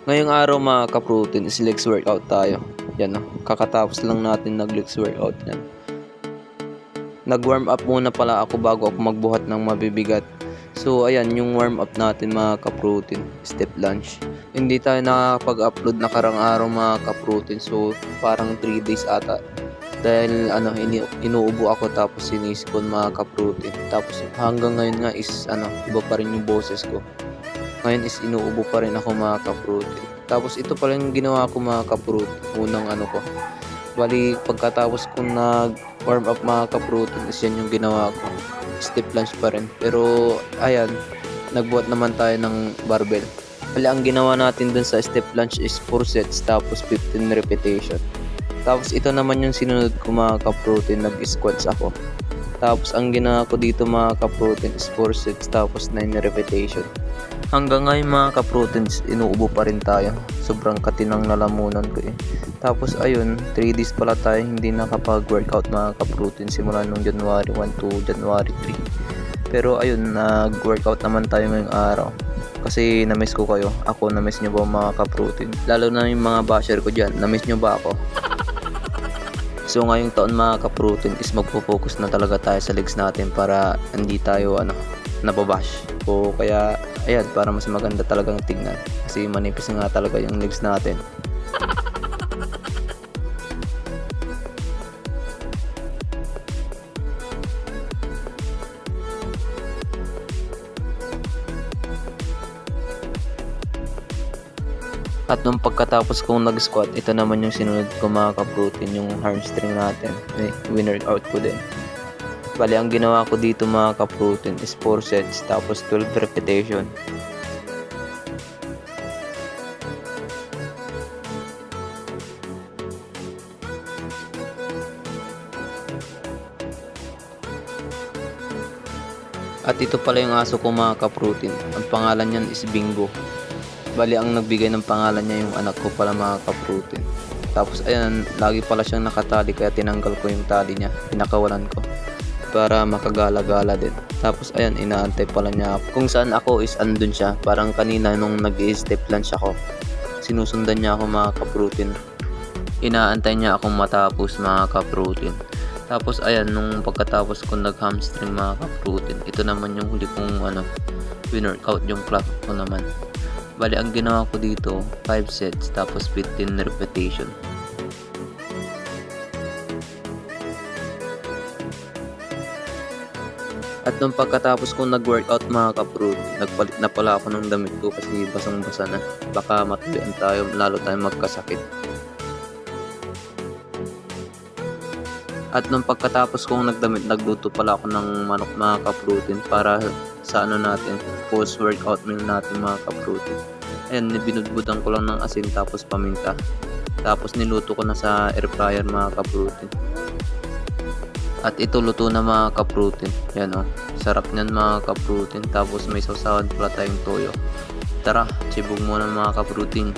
Ngayong araw mga ka-protein is legs workout tayo. Yan o, kakatapos lang natin nag-legs workout yan. Nag-warm up muna pala ako bago ako magbuhat ng mabibigat. So ayan yung warm up natin mga ka-protein, step lunge. Hindi tayo nakakapag-upload na karang araw mga ka-protein, so parang 3 days ata. Dahil inuubo ako tapos sinisipon mga ka-protein. Tapos hanggang ngayon nga is iba pa rin yung boses ko. Ngayon is inuubo pa rin ako mga ka-protein. Tapos ito pala yung ginawa ko mga ka-protein. Unang ko. Bali pagkatapos kong nag-warm up mga ka-protein is yan yung ginawa ko. Step lunge pa rin. Pero ayan, nagbuhat naman tayo ng barbell. Bali ang ginawa natin dun sa step lunge is 4 sets tapos 15 repetition. Tapos ito naman yung sinunod ko mga ka-protein, nag-squats ako. Tapos ang ginawa ko dito mga ka-protein is 4 sets tapos 9 repetition. Hanggang ngayon mga ka-proteins, inuubo pa rin tayo. Sobrang katinang nalamunan ko eh. Tapos ayun, 3 days pala tayo hindi nakapag-workout mga ka-protein simula nung January 1 to January 3. Pero ayun, nag-workout naman tayo ngayong araw. Kasi na-miss ko kayo. Ako, na-miss nyo ba mga ka-protein? Lalo na yung mga basher ko dyan, na-miss nyo ba ako? So ngayong taon mga ka-protein is magpo-focus na talaga tayo sa legs natin para hindi tayo nababash. O kaya ayan, para mas maganda talagang tignan kasi manipis nga talaga yung legs natin. At nung pagkatapos kong nag-squat, ito naman yung sinunod ko mga ka-protein, yung hamstring natin. Winner out ko din. Bali ang ginawa ko dito mga ka-protein is 4 sets tapos 12 repetition. At ito pala yung aso ko mga ka-protein. Ang pangalan niyan is Bingo. Bali ang nagbigay ng pangalan niya yung anak ko pala mga ka-protein. Tapos ayan, lagi pala siyang nakatali kaya tinanggal ko yung tali niya. Pinakawalan ko para makagala-gala din. Tapos ayan, inaantay pala niya ako. Kung saan ako is andun siya. Parang kanina nung nag-step lunge ako, sinusundan niya ako mga ka-protein. Inaantay niya akong matapos mga ka-protein. Tapos ayan, nung pagkatapos ko nag-hamstring mga ka-protein, ito naman yung huli kong workout, yung clock ko naman. Bali ang ginawa ko dito 5 sets tapos 15 repetition. At nung pagkatapos kong nag-workout mga ka-protein, nagpalit na pala ako ng damit ko kasi basang-basa na. Baka matuloyan tayo, lalo tayong magkasakit. At nung pagkatapos kong nagdamit, nagluto pala ako ng manok mga ka-protein para sa natin, post-workout meal natin mga ka-protein. Ayan, binudbudan ko lang ng asin tapos paminta. Tapos niluto ko na sa air fryer mga ka-protein. At ito luto na mga ka-protein. Yan sarap niyan mga ka-protein. Tapos may sausawan pala tayong toyo. Tara, sibog muna mga ka-protein.